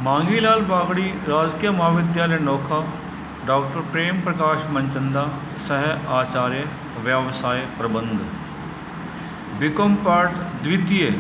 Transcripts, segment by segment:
मांगीलाल बागड़ी, राजकीय महाविद्यालय नोखा, डॉक्टर प्रेम प्रकाश मनचंदा, सह आचार्य व्यवसाय प्रबंध। बीकॉम पार्ट द्वितीय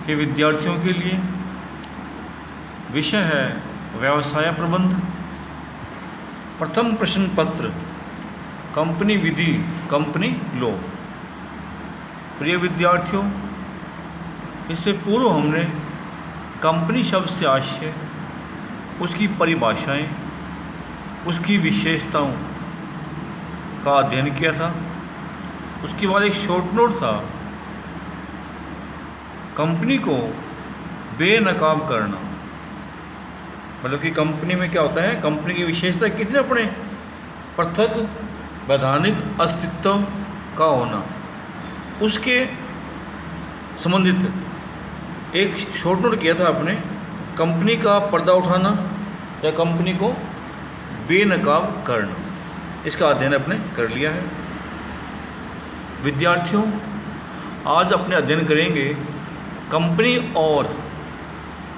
के विद्यार्थियों के लिए विषय है व्यवसाय प्रबंध। प्रथम प्रश्न पत्र कंपनी विधि, कंपनी लॉ। प्रिय विद्यार्थियों, इससे पूर्व हमने कंपनी शब्द से आशय, उसकी परिभाषाएं, उसकी विशेषताओं का अध्ययन किया था। उसके बाद एक शॉर्ट नोट था, कंपनी को बेनकाब करना। मतलब कि कंपनी में क्या होता है, कंपनी की विशेषता कितने अपने पृथक वैधानिक अस्तित्व का होना, उसके संबंधित एक शॉर्ट नोट किया था आपने। कंपनी का पर्दा उठाना या कंपनी को बेनकाब करना, इसका अध्ययन आपने कर लिया है। विद्यार्थियों, आज अपने अध्ययन करेंगे कंपनी और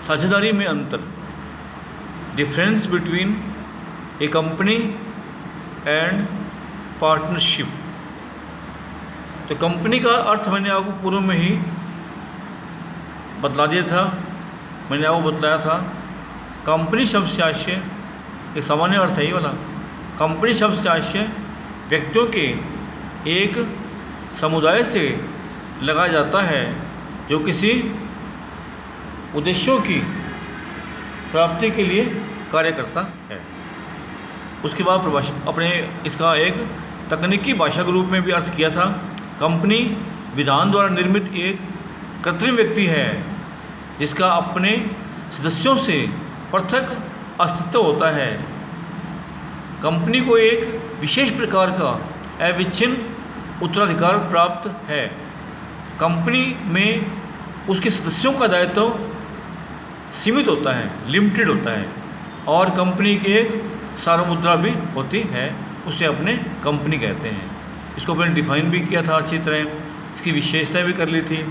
साझेदारी में अंतर, difference between A company and partnership. तो कंपनी का अर्थ मैंने आपको पूर्व में ही बतला दिया था। मैंने आपको बतलाया था कंपनी शब्द से आशय, एक सामान्य अर्थ है ये वाला। कंपनी शब्द से आशय व्यक्तियों के एक समुदाय से लगाया जाता है जो किसी उद्देश्यों की प्राप्ति के लिए कार्य करता है। उसके बाद अपने इसका एक तकनीकी भाषा के रूप में भी अर्थ किया था। कंपनी विधान द्वारा निर्मित एक कृत्रिम व्यक्ति है जिसका अपने सदस्यों से पृथक अस्तित्व होता है। कंपनी को एक विशेष प्रकार का अविच्छिन्न उत्तराधिकार प्राप्त है। कंपनी में उसके सदस्यों का दायित्व सीमित होता है, लिमिटेड होता है, और कंपनी की एक सार्वमुद्रा भी होती है, उसे अपने कंपनी कहते हैं। इसको अपने डिफाइन भी किया था अच्छी तरह, इसकी विशेषताएं भी कर ली थी।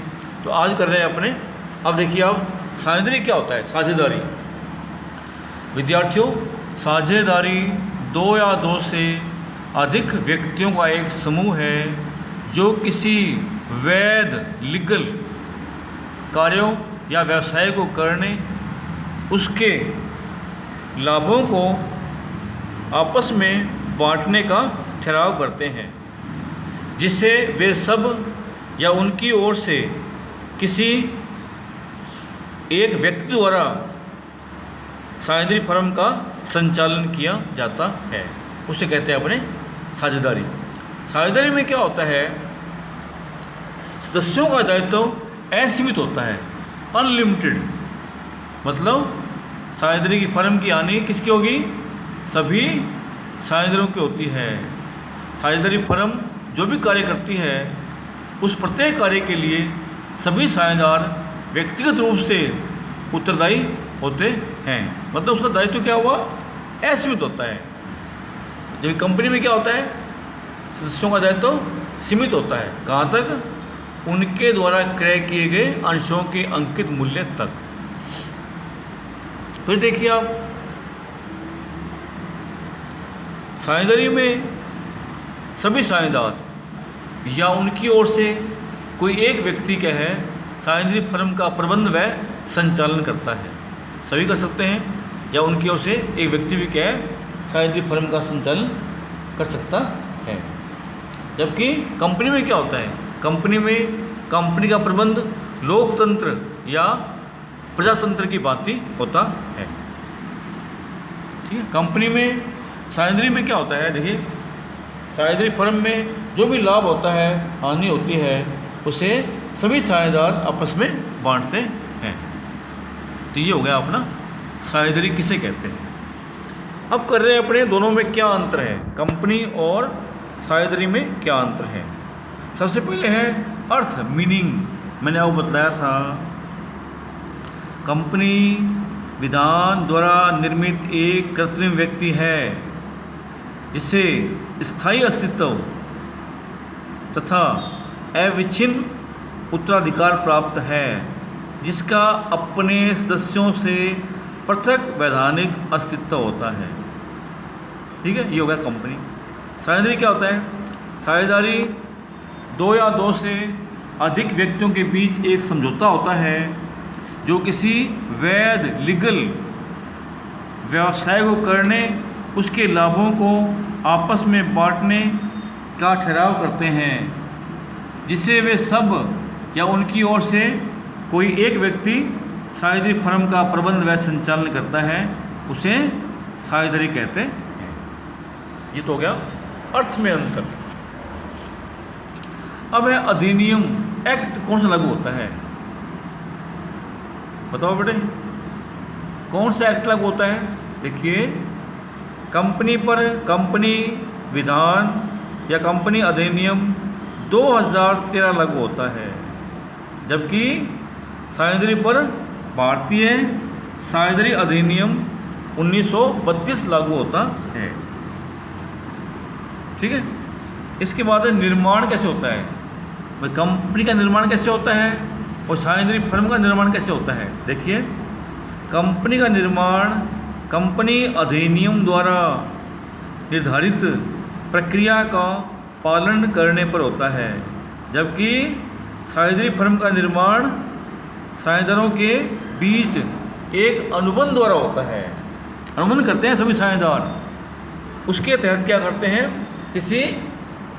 तो आज कर रहे हैं अपने। अब देखिए, आप साझेदारी क्या होता है। साझेदारी विद्यार्थियों, साझेदारी दो या दो से अधिक व्यक्तियों का एक समूह है जो किसी वैध लीगल कार्यों या व्यवसाय को करने, उसके लाभों को आपस में बांटने का ठहराव करते हैं, जिससे वे सब या उनकी ओर से किसी एक व्यक्ति द्वारा साझेदारी फर्म का संचालन किया जाता है, उसे कहते हैं अपने साझेदारी। साझेदारी में क्या होता है, सदस्यों का दायित्व असीमित होता है, अनलिमिटेड। मतलब साझेदारी की फर्म की हानि किसकी होगी, सभी साझेदारों की होती है। साझेदारी फर्म जो भी कार्य करती है, उस प्रत्येक कार्य के लिए सभी साझेदार व्यक्तिगत रूप से उत्तरदायी होते हैं। मतलब उसका दायित्व क्या हुआ, असीमित होता है। जबकि कंपनी में क्या होता है, सदस्यों का दायित्व सीमित होता है। कहाँ तक, उनके द्वारा क्रय किए गए अंशों के अंकित मूल्य तक। फिर देखिए आप, साझेदारी में सभी साझेदार या उनकी ओर से कोई एक व्यक्ति क्या है, साझेदारी फर्म का प्रबंध व संचालन करता है। सभी कर सकते हैं, या उनकी ओर से एक व्यक्ति भी क्या है, साझेदारी फर्म का संचालन कर सकता है। जबकि कंपनी में क्या होता है, कंपनी में कंपनी का प्रबंध लोकतंत्र या प्रजातंत्र की भांति होता है। ठीक है। कंपनी में, साझेदारी में क्या होता है, देखिए, साझेदारी फर्म में जो भी लाभ होता है, हानि होती है, उसे सभी साझेदार आपस में बांटते हैं। तो ये हो गया अपना साझेदारी किसे कहते हैं। अब कर रहे हैं अपने दोनों में क्या अंतर है, कंपनी और साझेदारी में क्या अंतर है। सबसे पहले है अर्थ, मीनिंग। मैंने आपको बतलाया था, कंपनी विधान द्वारा निर्मित एक कृत्रिम व्यक्ति है जिसे स्थायी अस्तित्व तथा अविच्छिन्न उत्तराधिकार प्राप्त है। जिसका अपने सदस्यों से पृथक वैधानिक अस्तित्व होता है। ठीक है, ये हो गया कंपनी। साझेदारी क्या होता है? साझेदारी दो या दो से अधिक व्यक्तियों के बीच एक समझौता होता है जो किसी वैध लीगल व्यवसाय को करने, उसके लाभों को आपस में बांटने का ठहराव करते हैं, जिसे वे सब या उनकी ओर से कोई एक व्यक्ति साझेदारी फर्म का प्रबंध व संचालन करता है, उसे साझेदारी कहते हैं। ये तो हो गया अर्थ में अंतर। अब है अधिनियम, एक्ट कौन सा लागू होता है? बताओ बेटे, कौन सा एक्ट लागू होता है? देखिए, कंपनी पर कंपनी विधान या कंपनी अधिनियम 2013 लागू होता है, जबकि साझेदारी पर भारतीय साझेदारी अधिनियम 1932 लागू होता है। ठीक है, इसके बाद निर्माण कैसे होता है? भाई कंपनी का निर्माण कैसे होता है और साझेदारी फर्म का निर्माण कैसे होता है? देखिए, कंपनी का निर्माण कंपनी अधिनियम द्वारा निर्धारित प्रक्रिया का पालन करने पर होता है, जबकि साझेदारी फर्म का निर्माण साझेदारों के बीच एक अनुबंध द्वारा होता है। अनुबंध करते हैं सभी साझेदार, उसके तहत क्या करते हैं? किसी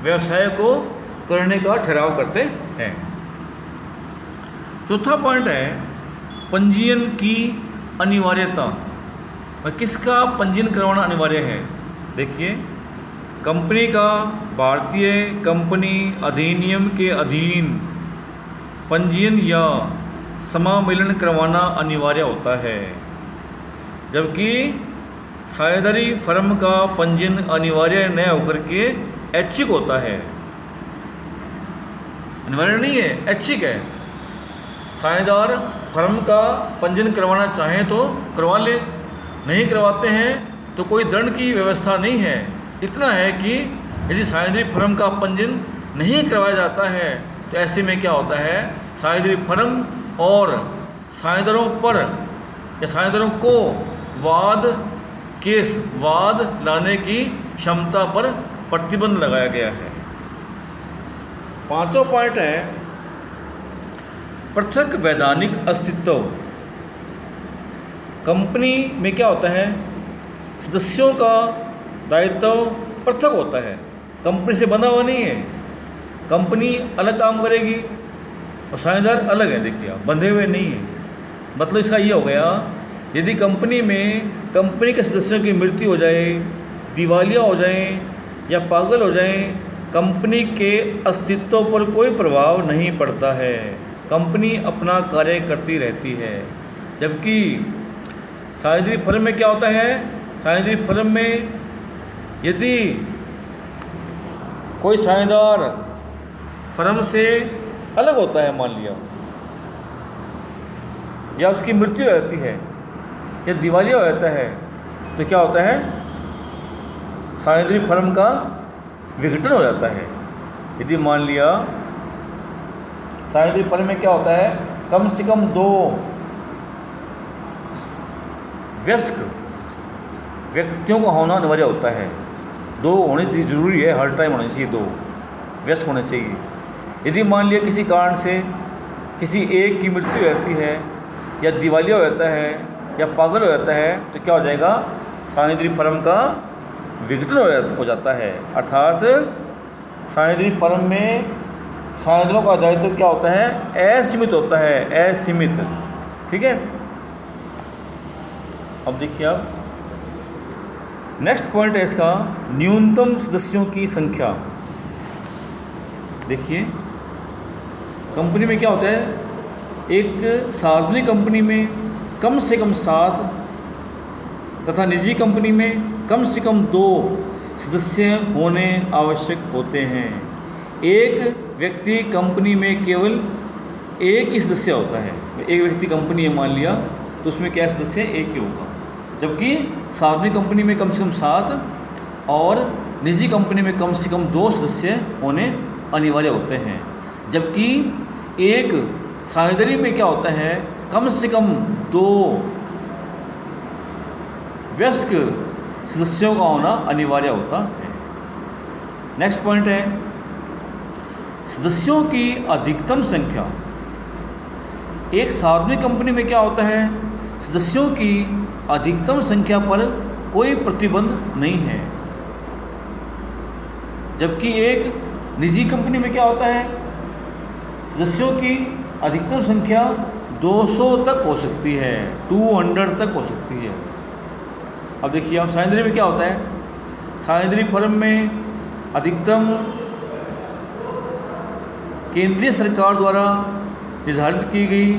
व्यवसाय को करने का ठहराव करते हैं। चौथा पॉइंट है पंजीयन की अनिवार्यता। किसका पंजीयन करवाना अनिवार्य है? देखिए, कंपनी का भारतीय कंपनी अधिनियम के अधीन पंजीयन या समामेलन करवाना अनिवार्य होता है, जबकि साझेदारी फर्म का पंजीयन अनिवार्य न होकर के ऐच्छिक होता है। अनिवार्य नहीं है, ऐच्छिक है। साझेदार फर्म का पंजीयन करवाना चाहें तो करवा ले, नहीं करवाते हैं तो कोई दंड की व्यवस्था नहीं है। इतना है कि यदि साझेदारी फर्म का पंजीयन नहीं करवाया जाता है तो ऐसे में क्या होता है? साझेदारी फर्म और साझेदारों पर या साझेदारों को वाद लाने की क्षमता पर प्रतिबंध लगाया गया है। पांचवा पॉइंट है पृथक वैधानिक अस्तित्व। कंपनी में क्या होता है? सदस्यों का दायित्व पृथक होता है, कंपनी से बंधा हुआ नहीं है। कंपनी अलग काम करेगी और साझेदार अलग है। देखिए, आप बंधे हुए नहीं हैं। मतलब इसका ये हो गया, यदि कंपनी में कंपनी के सदस्यों की मृत्यु हो जाए, दिवालिया हो जाए या पागल हो जाए, कंपनी के अस्तित्व पर कोई प्रभाव नहीं पड़ता है। कंपनी अपना कार्य करती रहती है। जबकि साझेदारी फर्म में क्या होता है? साझेदारी फर्म में यदि कोई साझेदार फर्म से अलग होता है, मान लिया, या उसकी मृत्यु हो जाती है या दिवालिया हो जाता है, तो क्या होता है? साझेदारी फर्म का विघटन हो जाता है। यदि मान लिया साझेदारी फर्म में क्या होता है? कम से कम 2 वयस्क व्यक्तियों का होना अनिवार्य होता है। 2 होने चाहिए, जरूरी है, हर टाइम होने चाहिए, 2 वयस्क होने चाहिए। यदि मान लिया किसी कारण से किसी एक की मृत्यु हो जाती है या दिवालिया हो जाता है या पागल हो जाता है, तो क्या हो जाएगा? साझेदारी फर्म का विघटन हो जाता है। अर्थात साझेदारी फर्म में साझेदारों का दायित्व क्या होता है? असीमित होता है, असीमित। ठीक है, अब देखिए, आप नेक्स्ट पॉइंट है इसका न्यूनतम सदस्यों की संख्या। देखिए, कंपनी में क्या होता है? एक सार्वजनिक कंपनी में कम से कम 7 तथा निजी कंपनी में कम से कम 2 सदस्य होने आवश्यक होते हैं। एक व्यक्ति कंपनी में केवल एक ही सदस्य होता है। एक व्यक्ति कंपनी है मान लिया, तो उसमें क्या सदस्य? एक ही होगा। जबकि सार्वजनिक कंपनी में कम से कम 7 और निजी कंपनी में कम से कम 2 सदस्य होने अनिवार्य होते हैं। जबकि एक साझेदारी में क्या होता है? कम से कम 2 वयस्क सदस्यों का होना अनिवार्य होता है। नेक्स्ट पॉइंट है सदस्यों की अधिकतम संख्या। एक सार्वजनिक कंपनी में क्या होता है, सदस्यों की अधिकतम संख्या पर कोई प्रतिबंध नहीं है, जबकि एक निजी कंपनी में क्या होता है, सदस्यों की अधिकतम संख्या 200 तक हो सकती है, 200 तक हो सकती है। अब देखिए आप साझेदारी में क्या होता है, साझेदारी फर्म में अधिकतम केंद्रीय सरकार द्वारा निर्धारित की गई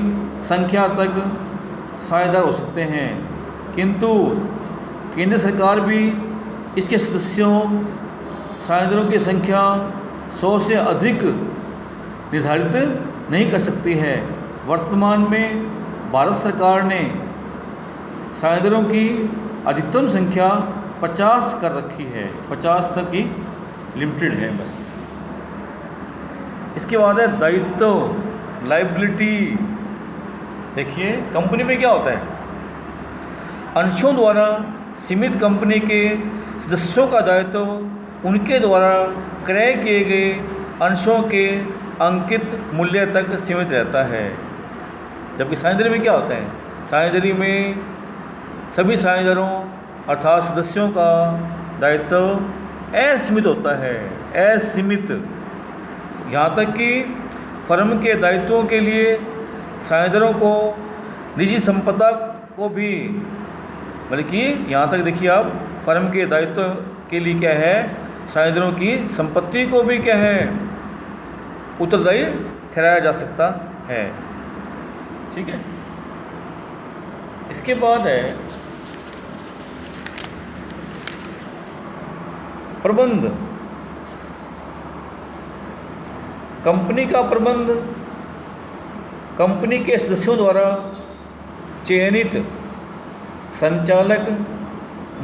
संख्या तक साझेदार हो सकते हैं, किंतु केंद्र सरकार भी इसके सदस्यों साझेदारों की संख्या 100 से अधिक निर्धारित नहीं कर सकती है। वर्तमान में भारत सरकार ने साझेदारों की अधिकतम संख्या 50 कर रखी है, 50 तक ही लिमिटेड है बस। इसके बाद है दायित्व, लायबिलिटी। देखिए कंपनी में क्या होता है, अंशों द्वारा सीमित कंपनी के सदस्यों का दायित्व उनके द्वारा क्रय किए गए अंशों के अंकित मूल्य तक सीमित रहता है। जबकि साझेदारी में क्या होता है, साझेदारी में सभी साझेदारों अर्थात सदस्यों का दायित्व असीमित होता है, असीमित। यहाँ तक कि फर्म के दायित्वों के लिए साझेदारों को निजी संपदा को भी, बल्कि यहाँ तक देखिए आप फर्म के दायित्व के लिए क्या है, साझेदारों की संपत्ति को भी क्या है उत्तरदायी ठहराया जा सकता है। ठीक है। इसके बाद है प्रबंध। कंपनी का प्रबंध कंपनी के सदस्यों द्वारा चयनित संचालक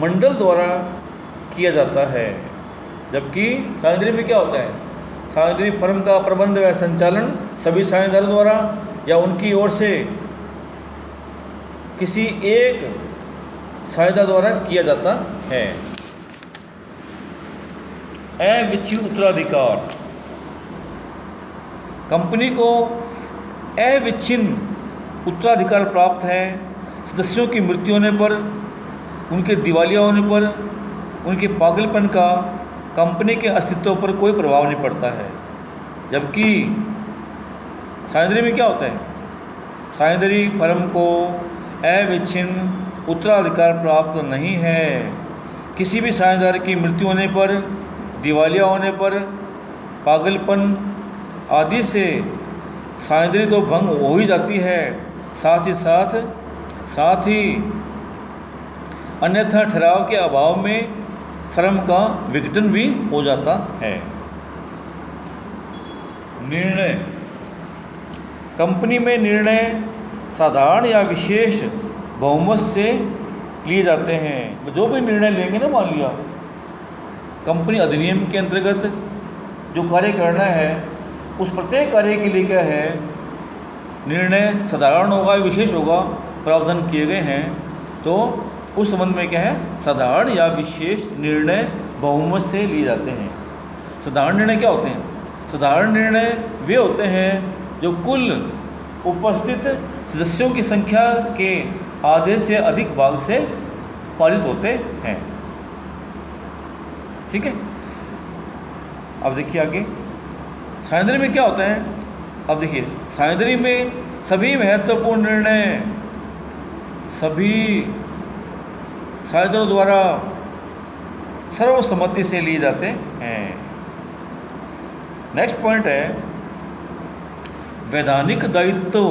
मंडल द्वारा किया जाता है। जबकि साझेदारी में क्या होता है, साझेदारी फर्म का प्रबंध व संचालन सभी साझेदारों द्वारा या उनकी ओर से किसी एक साझेदार द्वारा किया जाता है। अविच्छिन्न उत्तराधिकार। कंपनी को अविच्छिन्न उत्तराधिकार प्राप्त है। सदस्यों की मृत्यु होने पर, उनके दिवालिया होने पर, उनके पागलपन का कंपनी के अस्तित्व पर कोई प्रभाव नहीं पड़ता है। जबकि साझेदारी में क्या होता है, साझेदारी फर्म को अविच्छिन्न उत्तराधिकार प्राप्त नहीं है। किसी भी साझेदार की मृत्यु होने पर, दिवालिया होने पर, पागलपन आदि से साझेदारी तो भंग हो ही जाती है, साथ ही अन्यथा ठहराव के अभाव में फर्म का विघटन भी हो जाता है। निर्णय। कंपनी में निर्णय साधारण या विशेष बहुमत से लिए जाते हैं। जो भी निर्णय लेंगे ना, मान लिया कंपनी अधिनियम के अंतर्गत जो कार्य करना है, उस प्रत्येक कार्य के लिए क्या है, निर्णय साधारण होगा या विशेष होगा, प्रावधान किए गए हैं। तो उस संबंध में क्या है, साधारण या विशेष निर्णय बहुमत से लिए जाते हैं। साधारण निर्णय क्या होते हैं, साधारण निर्णय वे होते हैं जो कुल उपस्थित सदस्यों की संख्या के आधे से अधिक भाग से पारित होते हैं। ठीक है। अब देखिए आगे साझेदारी में क्या होता है। अब देखिए साझेदारी में सभी महत्वपूर्ण निर्णय सभी साझेदारों द्वारा सर्वसम्मति से लिए जाते हैं। नेक्स्ट पॉइंट है वैधानिक दायित्व।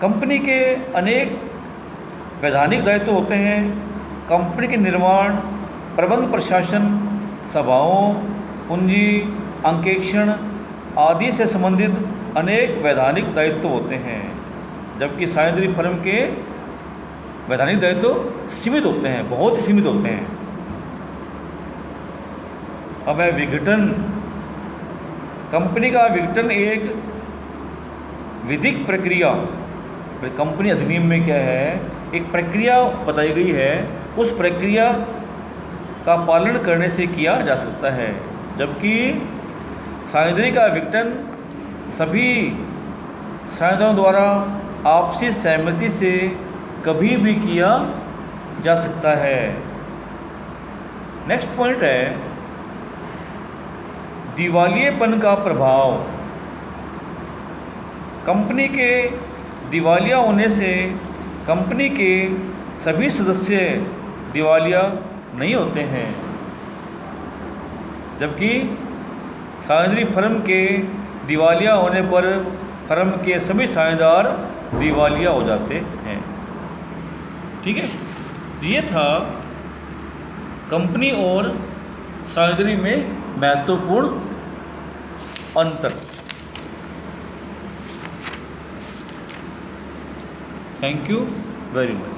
कंपनी के अनेक वैधानिक दायित्व होते हैं। कंपनी के निर्माण, प्रबंध, प्रशासन, सभाओं, पूंजी, अंकेक्षण आदि से संबंधित अनेक वैधानिक दायित्व होते हैं। जबकि साझेदारी फर्म के वैधानिक दायित्व सीमित होते हैं, बहुत ही सीमित होते हैं। अब है विघटन। कंपनी का विघटन एक विधिक प्रक्रिया कंपनी अधिनियम में क्या है, एक प्रक्रिया बताई गई है, उस प्रक्रिया का पालन करने से किया जा सकता है, जबकि साझेदारी का विघटन सभी साझेदारों द्वारा आपसी सहमति से कभी भी किया जा सकता है। नेक्स्ट पॉइंट है दिवालियेपन का प्रभाव। कंपनी के दिवालिया होने से कंपनी के सभी सदस्य दिवालिया नहीं होते हैं, जबकि साझेदारी फर्म के दिवालिया होने पर फर्म के सभी साझेदार दिवालिया हो जाते हैं। ठीक है, ये था कंपनी और साझेदारी में महत्वपूर्ण अंतर। Thank you very much.